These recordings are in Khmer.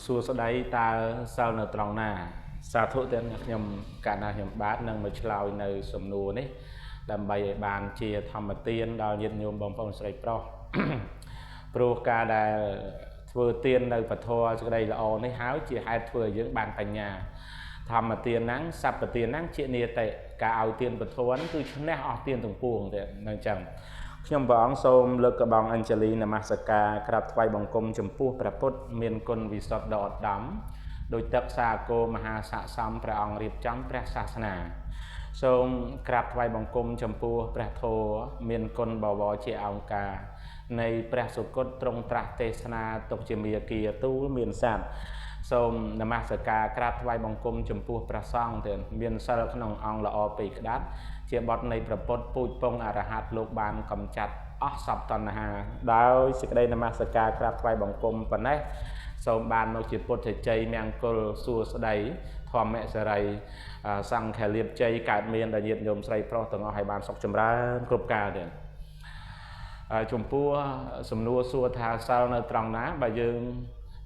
សួស្តីតើសិលនៅត្រង់ណាសាធុទាំងខ្ញុំកាលណាខ្ញុំបាទនឹងមកឆ្លើយនៅសំណួរនេះដើម្បីឲ្យបានជាធម្មទានដល់ញាតិញោមបងប្អូនស្រីប្រុសព្រោះការដែលធ្វើទាននៅពធសេចក្តីល្អនេះហើយជាហេតុធ្វើឲ្យយើងបានបញ្ញាធម្មទានហ្នឹងសព្វទានហ្នឹងជានិតិការឲ្យទានពធហ្នឹងគឺឈ្នះអស់ទានទាំងពួងទេនៅអញ្ចឹងខ្ញុំព្រះអង្គសូមលើកកបងអញ្ជលីនមស្ការក្រាបថ្វាយបង្គំចំពោះព្រះពុទ្ធមានគុណវិសុទ្ធដ៏ឧត្តមដោយទឹកសាគរមហាស័ក្តិសមព្រះអង្គរៀបចំព្រះសាសនាសូមក្រាបថ្វាយបង្គំចំពោះព្រះធម៌មានគុណបវរជាអង្គការនៃព្រះសុគតទ្រង់ត្រាស់ទេសនាទុកជាមេគាទូលមានសត្វសូមនមស្ការក្រាបថ្វាយបង្គំចំពោះព្រះសង្ឃទៀតមានសិលក្នុងអង្គល្អពេកក្តាប់ជាបទនៃព្រះពុទ្ធពូជពងអរហត្តលោកបានកំចាត់អស់សពតណ្ហាដោយសេចក្តីនមស្ការក្រាបថ្វាយបង្គំប៉ុណ្ណេះសូមបានមកជាពុទ្ធជ័យមង្គលសួស្តីធម្មសេរីសង្ឃលាភជ័យកើតមានដល់ញាតិញោមស្រីប្រុសទាំងអស់ឲ្យបានសុខចម្រើនគ្រប់កាលទៀតចំពោះសំណួរសួរថាសិលនៅត្រង់ណាបើយើង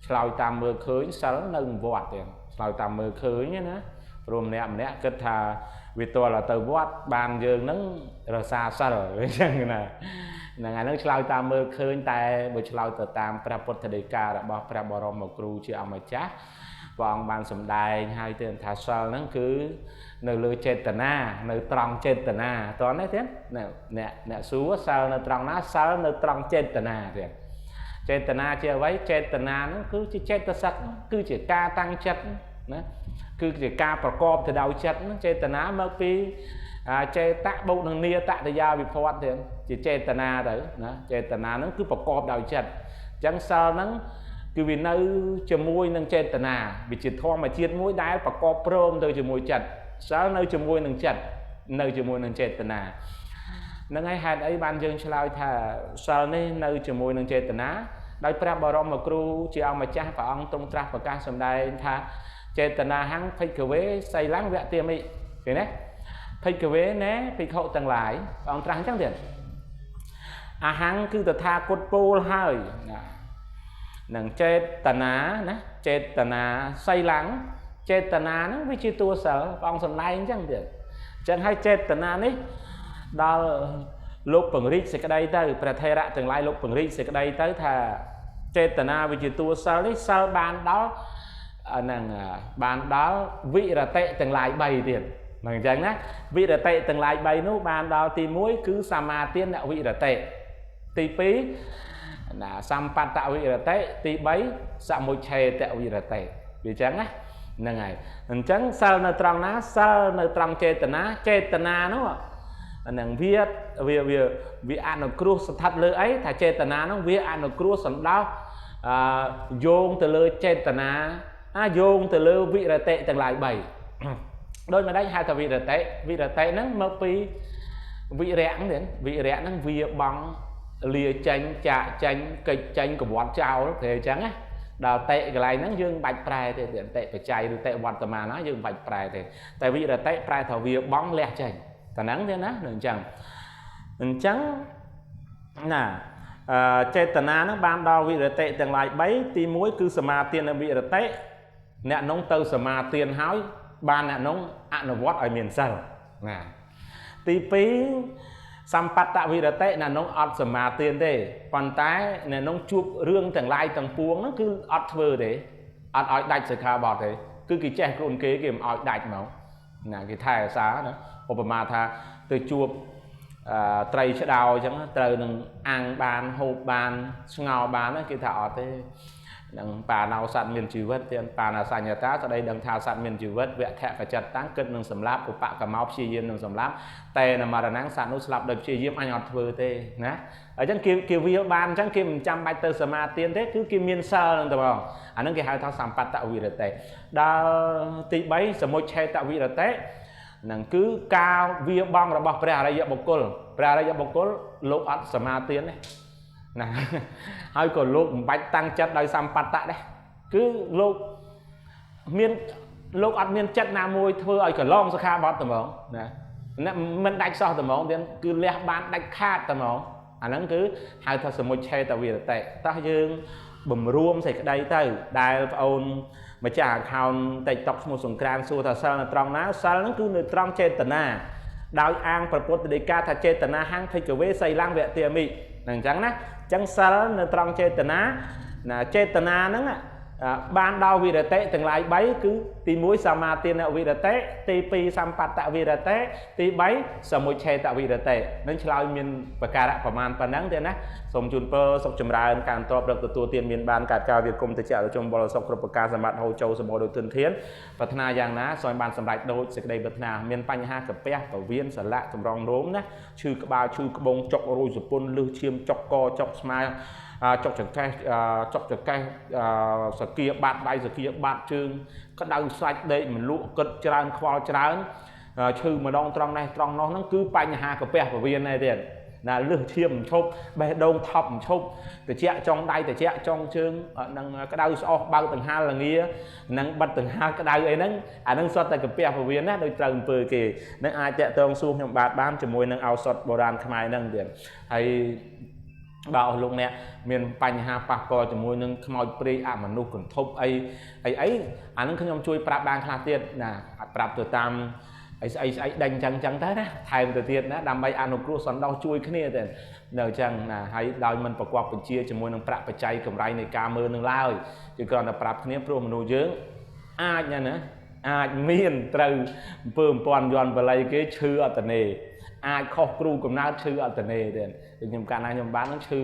ឆ្លើយតាមមើលឃើញសិលនៅវត្តទៀតឆ្លើយតាមមើលឃើញណាព្រោះម្នាក់គិតថាវាតលទៅវត្តបានយើងនឹងរសាសិលអញ្ចឹងណាហ្នឹងហើយនឹងឆ្លើយតាមមើលឃើញតែបើឆ្លើយទៅតាមព្រះពុទ្ធដីការបស់ព្រះបរមគ្រូជាអម្ចាស់ព្រះអង្គបានសម្ដែងហើយទៅថាសិលហ្នឹងគឺនៅលើចេតនានៅត្រង់ចេតនាតោះនេះទៀតអ្នកសួរសិលនៅត្រង់ណាសិលនៅត្រង់ចេតនាទៀតចេតនាជាអ្វីចេតនាហ្នឹងគឺជាចេតសិកគឺជាការតាំងចិត្តណាគឺជាការប្រកបទៅដោយចិត្តចេតនាមកពីចេតៈបូកនឹងនាតតយាវិភ័តទៀតជាចេតនាទៅណាចេតនាហ្នឹងគឺប្រកបដោយចិត្តអញ្ចឹងសិលហ្នឹងគឺវានៅជាមួយនឹងចេតនាវាជាធម្មជាតិមួយដែលប្រកបព្រមទៅជាមួយចិត្តសិលនៅជាមួយនឹងចិត្តនៅជាមួយនឹងចេតនាហ្នឹងហើយហេតុអីបានយើងឆ្លើយថាសិលនេះនៅជាមួយនឹងចេតនាដោយព្រះបរមគ្រូជាអង្គម្ចាស់ព្រះអង្គទ្រង់ត្រាស់ប្រកាសសម្ដែងថាចេតនាហੰភិក្ខវេសីលੰវៈទាមិឃើញទេភិក្ខវេណែភិក្ខុទាំងឡាយព្រះអង្គត្រាស់អញ្ចឹងទៀតអាហੰគឺតថាគតពោលហើយណានឹងចេតនាណាចេតនាសីលੰចេតនាហ្នឹងវាជាតួសិលព្រះអង្គសម្ដែងអញ្ចឹងទៀតអញ្ចឹងហើយចេតនានេះដល់លោកពង្រីកសេចក្តីទៅព្រះថេរៈទាំងឡាយលោកពង្រីកសេចក្តីទៅថាចេតនាវាជាតួសិលនេះសិលបានដល់ហ្នឹងបានដល់វិរតិទាំងឡាយ3ទៀតហ្នឹងអញ្ចឹងណាវិរតិទាំងឡាយ3នោះបានដល់ទី1គឺសមាទានវិរតិទី2ណាសម្បត្តវិរតិទី3សមុច្ឆេតវិរតិវាអញ្ចឹងណាហ្នឹងហើយអញ្ចឹងសិលនៅត្រង់ណាសិលនៅត្រង់ចេតនានោះហ្នឹងវាអនុគ្រោះស្ថិតលើអីថាចេតនានោះវាអនុគ្រោះសម្ដៅយោងទៅលើចេតនាយោងទៅលើវិរតិទាំងឡាយ3ដោយម្ដេចហៅថាវិរតិហ្នឹងមកពីវិរៈហ្នឹងវិរៈហ្នឹងវាបងលាចេញចាក់ចេញកិច្ចចេញកវត្តចោលព្រោះអញ្ចឹងណាដល់តេកន្លែងហ្នឹងយើងមិនបាច់ប្រែទេតេបច្ច័យឬតេវត្តមានណាយើងមិនបាច់ប្រែទេតែវិរតិប្រែថាវាបងលះចេញតែហ្នឹងទេណាអញ្ចឹងណាចេតនាហ្នឹងបានដល់វិរតិទាំងឡាយ3ទី1គឺសមាទានវិរតិអ្នកនោះទៅសមាទានហើយបានអ្នកនោះអនុវត្តឲ្យមានសិលណាទី2សម្បត្តវិរតិអ្នកនោះអត់សមាទានទេប៉ុន្តែអ្នកនោះជួបរឿងទាំងឡាយទាំងពួងហ្នឹងគឺអត់ធ្វើទេអត់ឲ្យដាច់សិក្ខាបទទេគឺគេចេះខ្លួនគេមិនឲ្យដាច់មកណាគេថែរក្សាណាឧបមាថាទៅជួបត្រីឆ្ដោអញ្ចឹងត្រូវនឹងអាំងបានហូបបានស្ងោរបានគេថាអត់ទេនឹងបាណោសត្វមានជីវិតទៀតបាណសញ្ញតាស្ដីដឹងថាសត្វមានជីវិតវៈធកចិត្តតាំងគិតនឹងសម្លាប់ឧបកម្មោព្យាយាមនឹងសម្លាប់តែនមរណង្សត្វនោះស្លាប់ដោយព្យាយាមអញអត់ធ្វើទេណាអញ្ចឹងគេវាបានអញ្ចឹងគេមិនចាំបាច់ទៅសមាទានទេគឺគេមានសិលនឹងទៅបងអានឹងគេហៅថាសម្បត្តវិរតិដល់ទី3សមុច្ឆេតវិរតិនឹងគឺការវាបងរបស់ព្រះអរិយបុគ្គលលោកអត់សមាទានទេណាហើយក៏លោកមិនបាច់តាំងចិត្តដោយសម្បត្តៈដែរគឺលោកអត់មានចិត្តណាមួយធ្វើឲ្យកន្លងសិក្ខាបទតែហ្មងណាមិនដាច់សោះតែហ្មងទៀតគឺលះបានដាច់ខាតតែហ្មងអាហ្នឹងគឺហៅថាសមុច្ឆេតវិរតិតោះយើង បំរួមសេចក្តីទៅដែលបងអូនម្ចាស់ account TikTok ឈ្មោះសង្ក្រានសួរថាសិលនៅត្រង់ណាសិលហ្នឹងគឺនៅត្រង់ចេតនាដោយអាងប្រពុទ្ធដីកាថាចេតនាហាងភិក្ខវេសីលੰវតិមិហ្នឹងអញ្ចឹងណាអញ្ចឹងសិលនៅត្រង់ចេតនាណាចេតនាហ្នឹងបានដល់វិរតិទាំងឡាយ3គឺទី1សមាទានវិរតិទី2សម្បត្តវិរតិទី3សមុច្ឆេតវិរតិនឹងឆ្លើយមានប្រការៈប្រមាណប៉ុណ្ណឹងទេណាសូមជូនពរសុខចម្រើនការតបរកទទួលទានមានបានការការវាគុំតិចជុំបលសុខគ្រប់ប្រការសម្បត្តិហូរចូលសម្បូរដោយទុនធានប្រាថ្នាយ៉ាងណាសូមបានសម្រេចដូចសេចក្តីប្រាថ្នាមានបញ្ហាកាពះពវៀនសន្លាក់ចម្រងរោមណាឈឺក្បាលឈឺក្បងចុករួយសពុនលឹះឈាមចុកកចុកស្មាចុកចង្កេះចុកចង្កេះសគាបាត់ដៃសគាបាត់ជើងក្តៅសាច់ដេកមិនលក់គិតច្រើនខ្វល់ច្រើនឈឺម្ដងត្រង់នេះត្រង់នោះហ្នឹងគឺបញ្ហាកាពះពវៀនដែរទៀតណាលឹះឈាមមិនឈប់បេះដូងថប់មិនឈប់ត្រជាក់ចុងដៃត្រជាក់ចុងជើងនឹងក្តៅស្អុះបើកដង្ហាលងានឹងបិទដង្ហាលក្តៅអីហ្នឹងអាហ្នឹងសុទ្ធតែកាពះពវៀនណាដោយត្រូវអំពើគេនឹងអាចតាក់ទងសួរខ្ញុំបានជាមួយនឹងឱសថបុរាណខ្មែរហ្នឹងទៀតហើយបើអស់លោកអ្នកមានបញ្ហាប៉ះពាល់ជាមួយនឹងខ្មោចព្រាយអមនុស្សកន្ធប់អីអាហ្នឹងខ្ញុំជួយប្រាប់បានខ្លះទៀតណាប្រាប់ទៅតាមស្អីដេញចឹងទៅណាថែមទៅទៀតណាដើម្បីអនុគ្រោះសន្តោសជួយគ្នាទៅនៅចឹងណាហើយដោយមិនប្រកបបញ្ជាជាមួយនឹងប្រាក់បច្ច័យកម្រៃនៃការមើលនឹងឡើយគឺគ្រាន់តែប្រាប់គ្នាព្រោះមនុស្សយើងអាចណាអាចមានត្រូវអំពើអំព័ន្ធយន់បល័យគេឈឺអត្តនេអាចខុសគ្រូកំណើតឈឺអត្តនេទេខ្ញុំកាលណាខ្ញុំបាននឹងឈឺ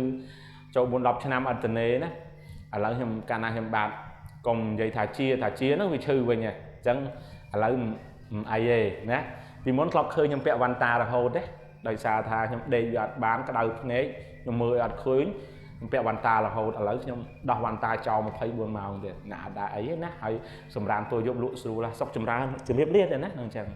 ចូល4-10ឆ្នាំអត្តនេណាឥឡូវខ្ញុំកាលណាខ្ញុំបាទកុំនិយាយថាជាហ្នឹងវាឈឺវិញអញ្ចឹងឥឡូវអីទេណាពីមុនធ្លាប់ឃើញខ្ញុំពាក់វ៉ាន់តារហូតទេដោយសារថាខ្ញុំដេកវាអត់បានក្តៅភ្នែកខ្ញុំមើលអត់ឃើញខ្ញុំពាក់វ៉ាន់តារហូតឥឡូវខ្ញុំដោះវ៉ាន់តាចោល24ម៉ោងទៀតណាអត់ដែរអីទេណាហើយសម្រានពេលយប់លក់ស្រួលសុខចម្រើនជំរាបលាទេណាហ្នឹងអញ្ចឹង